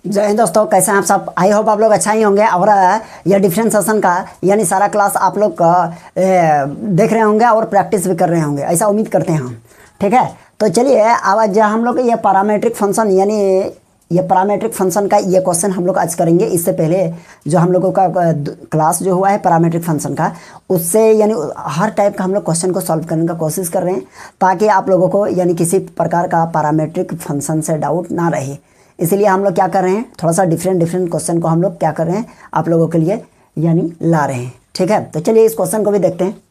जय हिंद दोस्तों, कैसे हैं आप सब। आई होप आप लोग अच्छा ही होंगे और यह डिफरेंशिएशन का यानी सारा क्लास आप लोग देख रहे होंगे और प्रैक्टिस भी कर रहे होंगे, ऐसा उम्मीद करते हैं हम। ठीक है, तो चलिए आज हम लोग ये पैरामीट्रिक फंक्शन यानी ये पैरामीट्रिक फंक्शन का ये क्वेश्चन हम लोग आज करेंगे। इससे पहले जो हम लोगों का क्लास जो हुआ है पैरामीट्रिक फंक्शन का, उससे यानी हर टाइप का हम लोग क्वेश्चन को सॉल्व करने का कोशिश कर रहे हैं ताकि आप लोगों को यानी किसी प्रकार का पैरामीट्रिक फंक्शन से डाउट ना रहे। इसीलिए हम लोग क्या कर रहे हैं, थोड़ा सा डिफरेंट क्वेश्चन को हम लोग क्या कर रहे हैं आप लोगों के लिए यानी ला रहे हैं। ठीक है, तो चलिए इस क्वेश्चन को भी देखते हैं।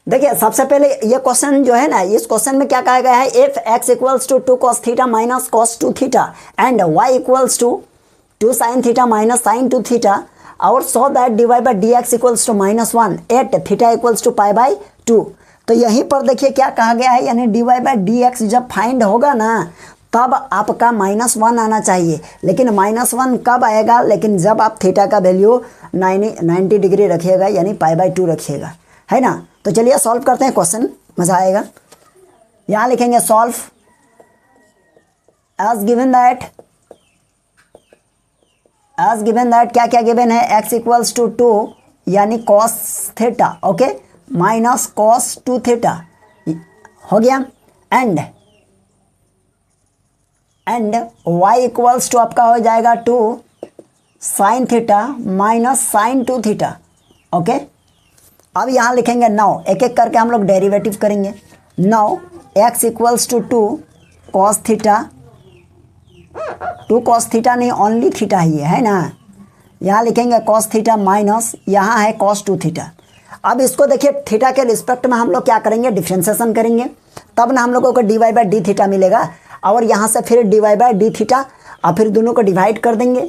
देखिए सबसे पहले ये क्वेश्चन जो है ना, इस क्वेश्चन में क्या कहा गया है, if x equals to 2 cos theta minus cos 2 theta and y equals to 2 sin theta minus sin 2 theta और so that dy by dx equals to -1 at theta equals to π/2। तो यहीं पर देखिए क्या कहा गया है, यानी dy बाई dx जब फाइंड होगा ना तब आपका -1 आना चाहिए। लेकिन -1 कब आएगा, लेकिन जब आप थीटा का वैल्यू 90 डिग्री रखिएगा यानी π/2 रखिएगा, है ना। तो चलिए सॉल्व करते हैं क्वेश्चन, मज़ा आएगा। यहाँ लिखेंगे सॉल्व एज गिवन दैट क्या क्या गिवन है, x इक्वल्स टू 2 यानी cos theta, okay, minus cos 2 theta हो गया, एंड y इक्वल्स टू आपका हो जाएगा 2 sin theta minus sin 2 theta, okay. अब यहाँ लिखेंगे नाउ, एक एक करके हम लोग डेरिवेटिव करेंगे। Now x equals to 2 cos theta, 2 cos theta नहीं ओनली थीटा ही है ना। यहाँ लिखेंगे cos थीटा माइनस यहाँ है cos 2 थीटा। अब इसको देखिए थीटा के रिस्पेक्ट में हम लोग क्या करेंगे, डिफ्रेंसिएशन करेंगे, तब ना हम लोगों को dy बाई डी थीटा मिलेगा और यहाँ से फिर dy बाई डी थीटा और फिर दोनों को डिवाइड कर देंगे,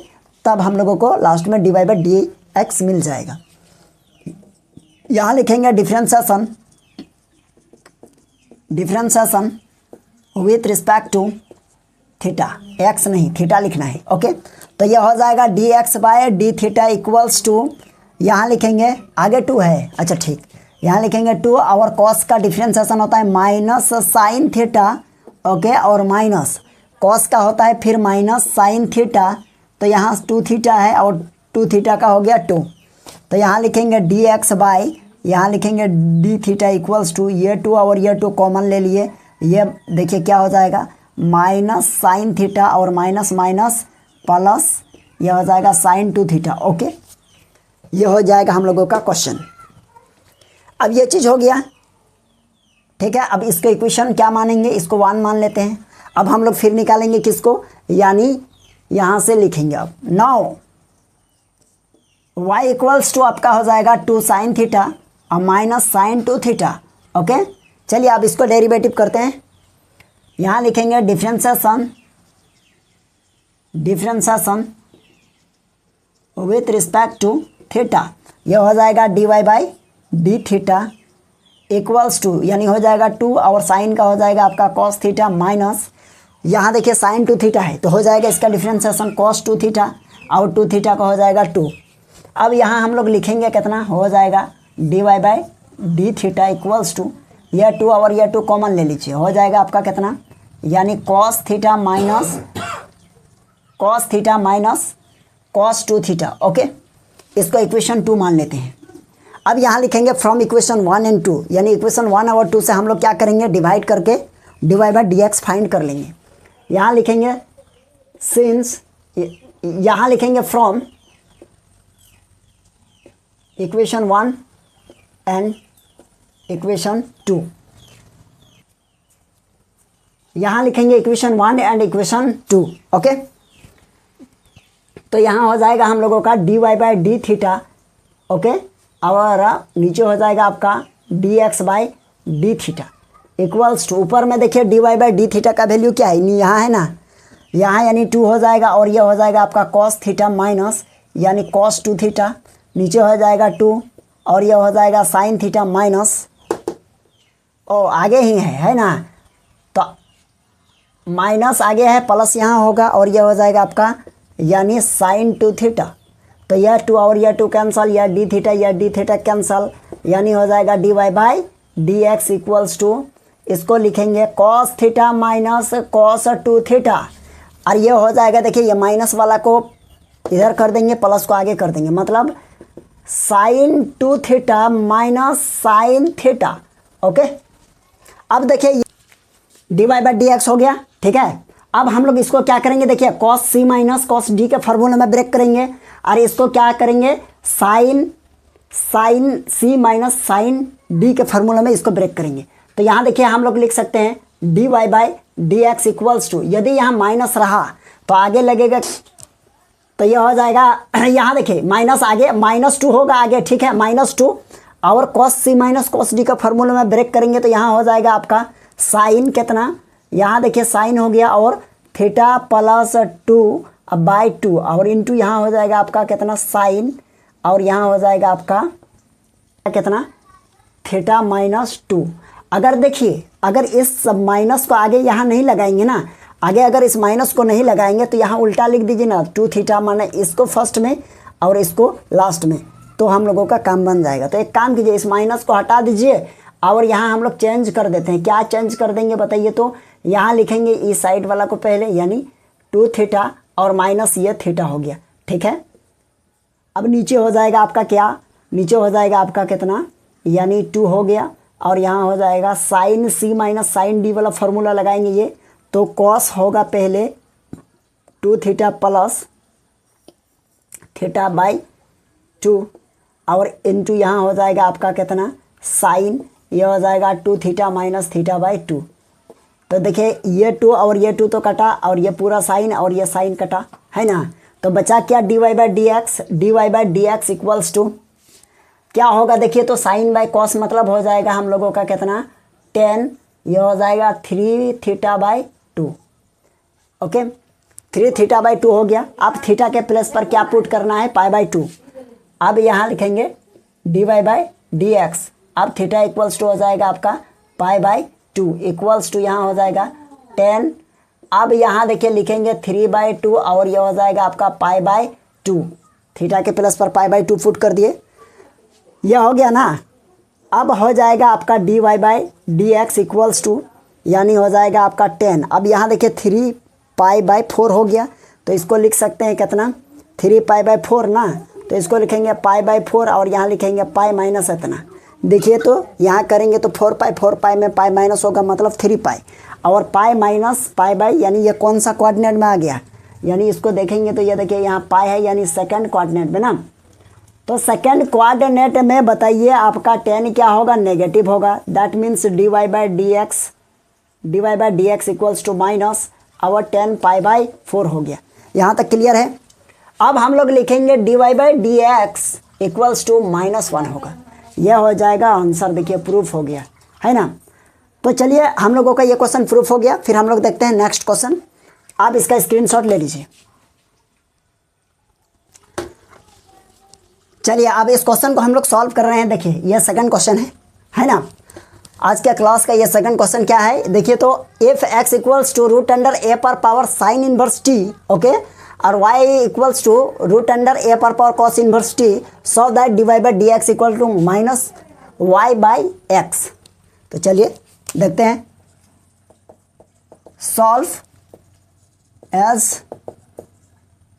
तब हम लोगों को लास्ट में dy बाई डी एक्स मिल जाएगा। यहाँ लिखेंगे differentiation with respect to theta, X नहीं थीटा लिखना है, ओके। तो यह हो जाएगा D x by D theta equals to, यहाँ लिखेंगे आगे 2 है, अच्छा ठीक, यहाँ लिखेंगे 2 और कॉस का डिफ्रेंसिएशन होता है माइनस साइन थीटा, ओके, और माइनस कॉस का होता है फिर माइनस साइन थीटा। तो यहाँ 2 थीटा है और 2 थीटा का हो गया 2। तो यहाँ लिखेंगे डी एक्स बाई, यहाँ लिखेंगे डी थीटा इक्वल्स टू ये 2 और ये 2 कॉमन ले लिए, ये देखिए क्या हो जाएगा माइनस साइन थीटा और माइनस माइनस प्लस, ये हो जाएगा साइन 2 थीटा, ओके। ये हो जाएगा हम लोगों का क्वेश्चन। अब ये चीज़ हो गया, ठीक है। अब इसका इक्वेशन क्या मानेंगे, इसको 1 मान लेते हैं। अब हम लोग फिर निकालेंगे किसको, यानी यहाँ से लिखेंगे अब नाउ y इक्वल्स टू आपका हो जाएगा 2 साइन थीटा और माइनस साइन 2 थीटा, ओके। चलिए अब इसको डेरिवेटिव करते हैं। यहाँ लिखेंगे differentiation with respect to theta, यह हो जाएगा dy by D theta equals to, यानी हो जाएगा 2 और साइन का हो जाएगा आपका cos थीटा माइनस, यहाँ देखिए साइन 2 थीटा है तो हो जाएगा इसका डिफ्रेंसिएशन cos 2 थीटा और 2 थीटा का हो जाएगा 2। अब यहाँ हम लोग लिखेंगे कितना हो जाएगा dy by D theta equals to, यह 2 और यह 2 कॉमन ले लीजिए, हो जाएगा आपका कितना, यानी cos theta minus cos 2 theta, okay. इसको इक्वेशन 2 मान लेते हैं। अब यहाँ लिखेंगे फ्रॉम इक्वेशन 1 एंड 2, यानी इक्वेशन 1 और 2 से हम लोग क्या करेंगे, डिवाइड करके dy by D x find कर लेंगे। यहाँ लिखेंगे सिंस, यहाँ लिखेंगे फ्रॉम इक्वेशन 1 एंड इक्वेशन 2, यहाँ लिखेंगे इक्वेशन 1 एंड इक्वेशन 2, ओके। तो यहाँ हो जाएगा हम लोगों का dy by D theta, okay, और नीचे हो जाएगा आपका D x by D theta equals to, ऊपर में देखिए dy बाई डी थीटा का वैल्यू क्या है, यहाँ है ना, यहाँ यानी 2 हो जाएगा और ये हो जाएगा आपका cos थीटा माइनस यानी cos 2 थीटा, नीचे हो जाएगा 2 और ये हो जाएगा साइन थीटा माइनस, ओ आगे ही है ना, तो माइनस आगे है प्लस यहाँ होगा और ये हो जाएगा आपका यानी साइन 2 थीटा। तो यह 2 और यह 2 कैंसल, यह डी थीटा कैंसल, यानी हो जाएगा dy by D x equals to, इसको लिखेंगे cos theta minus cos 2 theta और ये हो जाएगा, देखिए ये माइनस वाला को इधर कर देंगे, प्लस को आगे कर देंगे, मतलब sine 2 theta minus sine theta. Okay, अब देखिए D Y by D X हो गया, ठीक है। अब हम लोग इसको क्या करेंगे, देखिए कॉस सी माइनस कॉस डी के फॉर्मूले में ब्रेक करेंगे, और इसको क्या करेंगे, साइन सी माइनस साइन डी के फॉर्मूले में इसको ब्रेक करेंगे। तो यहाँ देखिए हम लोग लिख सकते हैं D Y by D x equals to, यदि यहाँ माइनस रहा तो आगे लगेगा, तो ये हो जाएगा यहाँ देखिए माइनस आगे -2 होगा आगे, ठीक है, -2, और कॉस सी माइनस कॉस डी का फॉर्मूला में ब्रेक करेंगे तो यहाँ हो जाएगा आपका साइन कितना, यहाँ देखिए साइन हो गया, और थीटा प्लस 2/2, और इंटू यहाँ हो जाएगा आपका कितना साइन, और यहाँ हो जाएगा आपका कितना थीटा -2। अगर देखिए अगर इस माइनस को आगे यहाँ नहीं लगाएंगे ना, आगे अगर इस माइनस को नहीं लगाएंगे तो यहाँ उल्टा लिख दीजिए ना, 2 थीटा माने इसको फर्स्ट में और इसको लास्ट में, तो हम लोगों का काम बन जाएगा। तो एक काम कीजिए, इस माइनस को हटा दीजिए और यहाँ हम लोग चेंज कर देते हैं। क्या चेंज कर देंगे बताइए, तो यहाँ लिखेंगे इस साइड वाला को पहले, यानी 2 थीटा और माइनस ये थीटा हो गया, ठीक है। अब नीचे हो जाएगा आपका क्या, नीचे हो जाएगा आपका कितना, यानी 2 हो गया, और यहाँ हो जाएगा साइन सी माइनस साइन डी वाला फॉर्मूला लगाएंगे ये, तो कॉस होगा पहले 2 थीटा प्लस थीटा बाई 2, और इंटू यहाँ हो जाएगा आपका कितना साइन, ये हो जाएगा 2 थीटा माइनस थीटा बाई 2। तो देखिए ये 2 और ये 2 तो कटा, और ये पूरा साइन और ये साइन कटा, है ना। तो बचा क्या, D Y by D x equals to क्या होगा, देखिए तो साइन बाई कॉस मतलब हो जाएगा हम लोगों का कितना 10, ये हो जाएगा 3 theta by 2। Okay, 3 theta by 2 हो गया। अब थीटा के प्लेस पर क्या पुट करना है, पाई बाई 2। अब यहाँ लिखेंगे D Y by D X, अब थीटा इक्वल्स टू हो जाएगा आपका पाई बाई 2 इक्वल्स टू यहाँ हो जाएगा 10। अब यहाँ देखिए लिखेंगे 3/2 और ये हो जाएगा आपका पाई बाई 2, थीटा के प्लेस पर पाई बाई 2 पुट कर दिए, यह हो गया ना। अब हो जाएगा आपका D Y by D x equals to, यानी हो जाएगा आपका 10। अब यहाँ देखिए 3 पाई बाई 4 हो गया, तो इसको लिख सकते हैं कितना 3 पाई बाई 4 ना, तो इसको लिखेंगे पाई बाई 4 और यहाँ लिखेंगे पाई माइनस इतना। देखिए तो यहाँ करेंगे तो 4 पाई में पाई माइनस होगा, मतलब 3 पाई, और पाई माइनस पाई बाई, यानी ये कौन सा कोऑर्डिनेट में आ गया, यानी इसको देखेंगे तो ये देखिए यहाँ पाई है, यानी सेकंड कोऑर्डिनेट में ना। तो सेकंड कोऑर्डिनेट में बताइए आपका 10 क्या होगा, नेगेटिव होगा। That means d Y by D x equals to minus और 10 पाई बाई 4 हो गया। यहाँ तक क्लियर है। अब हम लोग लिखेंगे D Y by D x equals to -1 होगा, यह हो जाएगा आंसर। देखिए प्रूफ हो गया, है ना। तो चलिए हम लोगों का ये क्वेश्चन प्रूफ हो गया। फिर हम लोग देखते हैं नेक्स्ट क्वेश्चन। आप इसका स्क्रीनशॉट ले लीजिए। चलिए अब इस क्वेश्चन को हम लोग सॉल्व कर रहे हैं। देखिए ये सेकंड क्वेश्चन है ना। आज के क्लास का ये सेकंड क्वेश्चन क्या है, देखिए तो if x equals to root under a पर power sine inverse t, okay, और y equals to root under a पर power cos inverse t, so that d Y by D x equal to minus y by x. तो चलिए देखते हैं। Solve as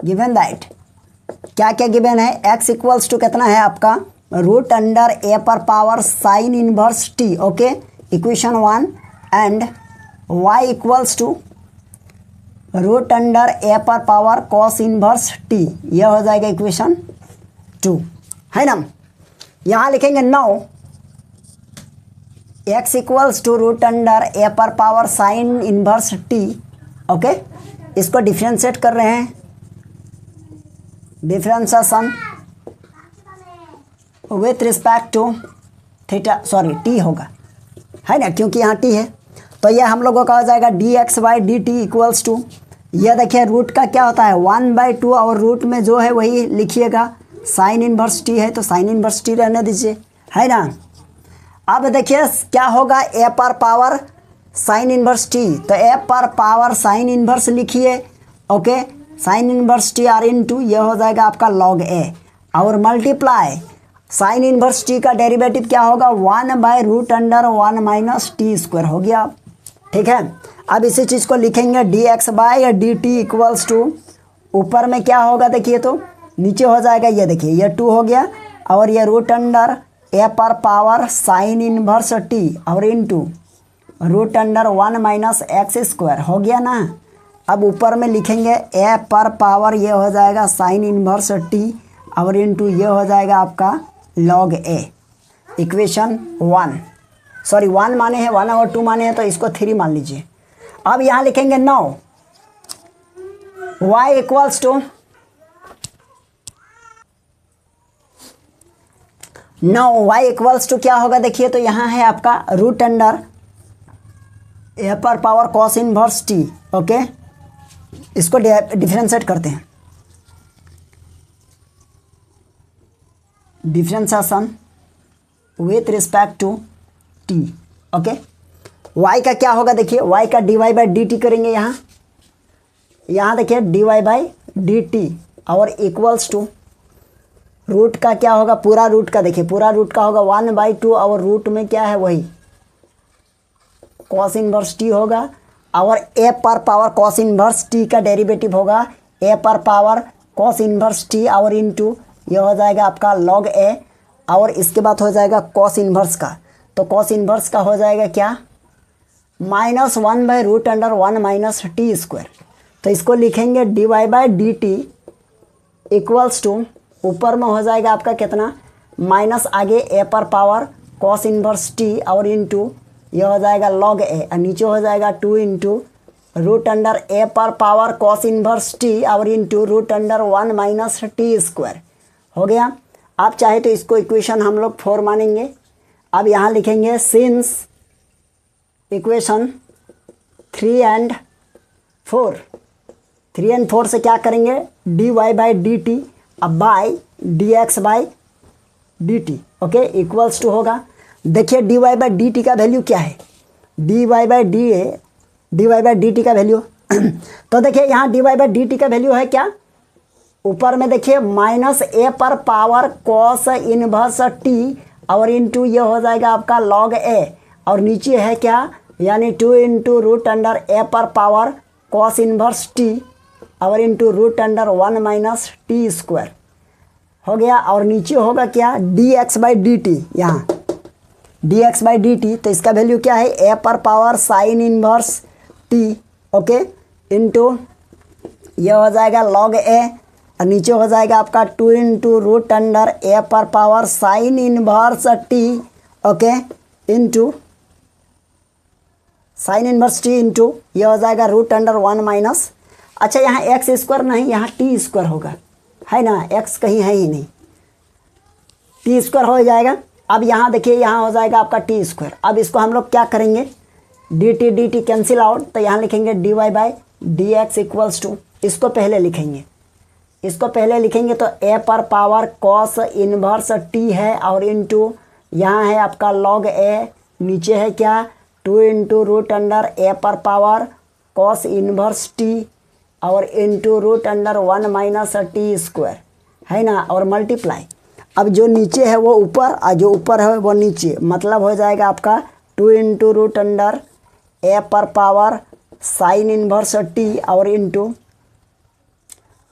given that, क्या क्या given है, x equals to कितना है आपका रूट अंडर ए पर power sine inverse t, okay, equation 1, and y equals to root under a पर पावर कॉस इनवर्स टी, यह हो जाएगा इक्वेशन 2, है ना। यहाँ लिखेंगे now x equals to root under a पर power sine inverse t, okay, इसको डिफ्रेंशिएट कर रहे हैं, differentiation with respect to theta, sorry t होगा, है ना, क्योंकि यहाँ टी है। तो यह हम लोगों का हो जाएगा D x by d t equals to, यह देखिए रूट का क्या होता है 1/2, और रूट में जो है वही लिखिएगा, साइन इनवर्स टी है तो साइन इनवर्स टी रहने दीजिए, है ना। अब देखिए क्या होगा, ए पर पावर साइन इनवर्स टी, तो ए पर पावर साइन इनवर्स लिखिए, okay, sine inverse t are into, यह हो जाएगा आपका लॉग ए, और मल्टीप्लाई साइन इनवर्स टी का डेरिवेटिव क्या होगा 1/√1 माइनस टी स्क्वायर हो गया, ठीक है। अब इसी चीज़ को लिखेंगे d x by d t equals to, ऊपर में क्या होगा देखिए, तो नीचे हो जाएगा ये देखिए, ये 2 हो गया और ये रूट अंडर ए पर पावर साइन इनवर्स टी और into root under 1 minus x square हो गया ना। अब ऊपर में लिखेंगे ए पर पावर ये हो जाएगा साइन इनवर्स टी और इनटू ये हो जाएगा आपका लॉग ए। इक्वेशन 1, सॉरी 1 माने हैं, 1 और 2 माने हैं तो इसको 3 मान लीजिए। अब यहाँ लिखेंगे 9 y equals to 9 y equals to क्या होगा देखिए, तो यहाँ है आपका रूट अंडर ए पर power cos inverse t. Okay, इसको डिफरेंशिएट करते हैं, differentiation with respect to t. Okay, y का क्या होगा देखिए, y का dy बाई डी टी करेंगे, यहाँ देखिए dy बाई डी टी और इक्वल्स टू रूट का क्या होगा, पूरा रूट का देखिए, पूरा रूट का होगा 1/2 और रूट में क्या है वही कॉस इनवर्स टी होगा और ए पर पावर कॉस इनवर्स टी का डेरिवेटिव होगा ए पर पावर कॉस इनवर्स टी और इनटू ये हो जाएगा आपका लॉग ए और इसके बाद हो जाएगा कॉस इनवर्स का, तो कॉस इनवर्स का हो जाएगा क्या, -1/√1 माइनस टी स्क्वायर। तो इसको लिखेंगे D Y by d t equals to, ऊपर में हो जाएगा आपका कितना, माइनस आगे ए पर पावर कॉस इनवर्स टी और इनटू ये हो जाएगा लॉग ए और नीचे हो जाएगा 2 इंटू रूट अंडर ए पर पावर कॉस इनवर्स टी और into root under 1 minus t square हो गया। आप चाहे तो इसको इक्वेशन हम लोग 4 मानेंगे। अब यहाँ लिखेंगे सिंस इक्वेशन 3 एंड 4 से क्या करेंगे, d Y by d t अब by D x by d t. Okay, equals to होगा, देखिए D Y by d t का वैल्यू क्या है, d Y by d t का वैल्यू तो देखिए यहाँ d Y by d t का वैल्यू है क्या, ऊपर में देखिए माइनस ए पर पावर कॉस इनवर्स टी और इनटू ये हो जाएगा आपका लॉग ए और नीचे है क्या, यानी 2 इंटू रूट अंडर ए पर पावर कॉस इनवर्स टी और into root under 1 minus t square हो गया और नीचे होगा क्या, d x by d t, यहाँ d x by d t, तो इसका वैल्यू क्या है, ए पर power sine inverse t. Okay, into ये हो जाएगा लॉग ए और नीचे हो जाएगा आपका 2 इंटू रूट अंडर ए पर power sine inverse t. Okay, into sine inverse T into ये हो जाएगा रूट अंडर 1 माइनस, अच्छा यहाँ एक्स स्क्वायर नहीं, यहाँ टी स्क्वायर होगा, है ना, एक्स कहीं है ही नहीं, टी स्क्वायर हो जाएगा। अब यहाँ देखिए यहाँ हो जाएगा आपका टी स्क्वायर। अब इसको हम लोग क्या करेंगे, डी टी कैंसिल आउट, तो यहाँ लिखेंगे D Y by D x equals to, इसको पहले लिखेंगे तो ए पर पावर कॉस इनवर्स टी है और इनटू यहाँ है आपका लॉग ए, नीचे है क्या 2 इंटू रूट अंडर ए पर पावर कॉस इनवर्स टी और into root under 1 minus t square, है ना, और मल्टीप्लाई। अब जो नीचे है वो ऊपर और जो ऊपर है वो नीचे, मतलब हो जाएगा आपका 2 इंटू रूट अंडर ए पर पावर साइन इनवर्स टी और into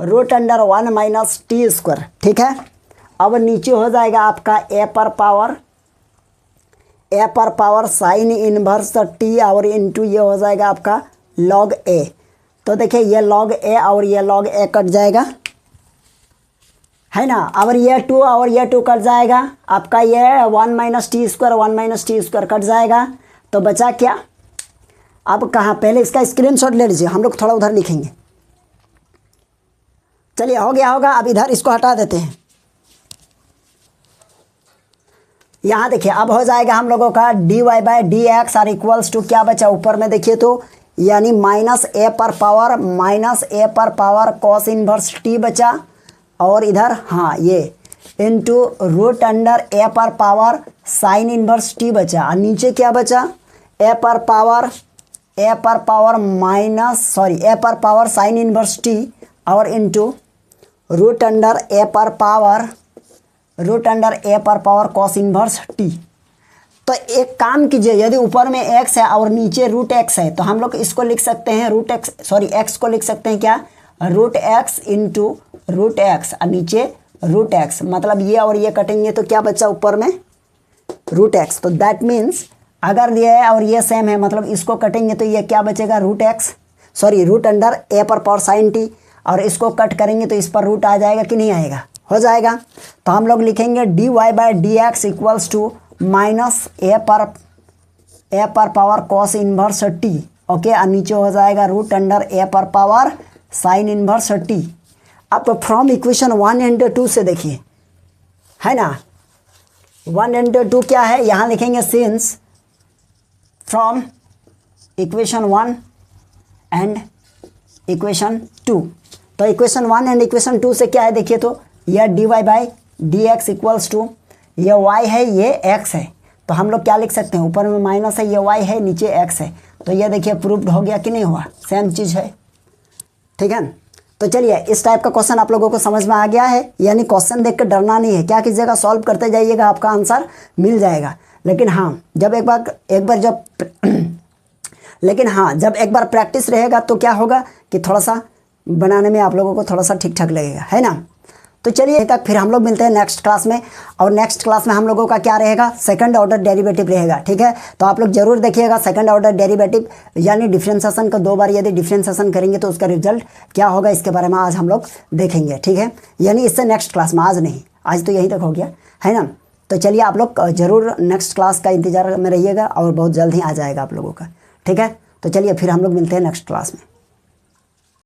root under 1 minus t square. ठीक है, अब नीचे हो जाएगा आपका ए पर पावर साइन इनवर्स टी और इनटू ये हो जाएगा आपका लॉग ए। तो देखिए ये लॉग ए और ये लॉग ए कट जाएगा, है ना, और ये 2 और ये 2 कट जाएगा, आपका ये 1 माइनस टी स्क्वायर कट जाएगा, तो बचा क्या, अब कहाँ, पहले इसका स्क्रीनशॉट ले लीजिए, हम लोग थोड़ा उधर लिखेंगे। चलिए हो गया होगा, अब इधर इसको हटा देते हैं। यहाँ देखिए अब हो जाएगा हम लोगों का d Y by D x are equals to क्या बचा, ऊपर में देखिए तो यानी माइनस ए पर पावर कॉस इनवर्स टी बचा और इधर हाँ ये इनटू रूट अंडर ए पर पावर साइन इनवर्स टी बचा और नीचे क्या बचा, ए पर पावर साइन इनवर्स टी और इनटू रूट अंडर ए पर पावर कॉस इनवर्स टी। तो एक काम कीजिए, यदि ऊपर में x है और नीचे रूट x है तो हम लोग इसको लिख सकते हैं x को लिख सकते हैं क्या, root x into root x और नीचे रूट x, मतलब ये और ये कटेंगे तो क्या बचा ऊपर में रूट x। तो दैट मीन्स अगर ये है और ये सेम है, मतलब इसको कटेंगे तो ये क्या बचेगा रूट अंडर a पर पावर साइन t, और इसको कट करेंगे तो इस पर रूट आ जाएगा कि नहीं आएगा, हो जाएगा। तो हम लोग लिखेंगे dy by D x equals to minus a पर power cos inverse t, okay, और नीचे हो जाएगा रूट अंडर ए पर पावर साइन इन्वर्स टी। अब फ्रॉम इक्वेशन 1 एंड 2 से देखिए, है ना, 1 एंड 2 क्या है, यहाँ लिखेंगे since from equation 1 and equation 2। तो इक्वेशन 1 एंड इक्वेशन 2 से क्या है देखिए, तो यह dy by D x equals to, ये y है ये x है, तो हम लोग क्या लिख सकते हैं, ऊपर में माइनस है, ये y है, नीचे x है, तो ये देखिए प्रूव्ड हो गया कि नहीं हुआ, सेम चीज़ है, ठीक है। तो चलिए इस टाइप का क्वेश्चन आप लोगों को समझ में आ गया है, यानी क्वेश्चन देख कर डरना नहीं है, क्या कीजिएगा सॉल्व करते जाइएगा, आपका आंसर मिल जाएगा। लेकिन हाँ जब जब एक बार प्रैक्टिस रहेगा तो क्या होगा कि थोड़ा सा बनाने में आप लोगों को थोड़ा सा ठीक ठाक लगेगा, है ना। तो चलिए तक फिर हम लोग मिलते हैं नेक्स्ट क्लास में, और नेक्स्ट क्लास में हम लोगों का क्या रहेगा, सेकंड ऑर्डर डेरिवेटिव रहेगा, ठीक है। तो आप लोग जरूर देखिएगा सेकंड ऑर्डर डेरिवेटिव, यानी डिफरेंशिएशन का 2 बार यदि डिफरेंशिएशन करेंगे तो उसका रिजल्ट क्या होगा, इसके बारे में आज हम लोग देखेंगे, ठीक है। यानी इससे नेक्स्ट क्लास में, आज नहीं, आज तो यहीं तक हो गया, है ना। तो चलिए आप लोग ज़रूर नेक्स्ट क्लास का इंतज़ार में रहिएगा, और बहुत जल्द ही आ जाएगा आप लोगों का, ठीक है। तो चलिए फिर हम लोग मिलते हैं नेक्स्ट क्लास में।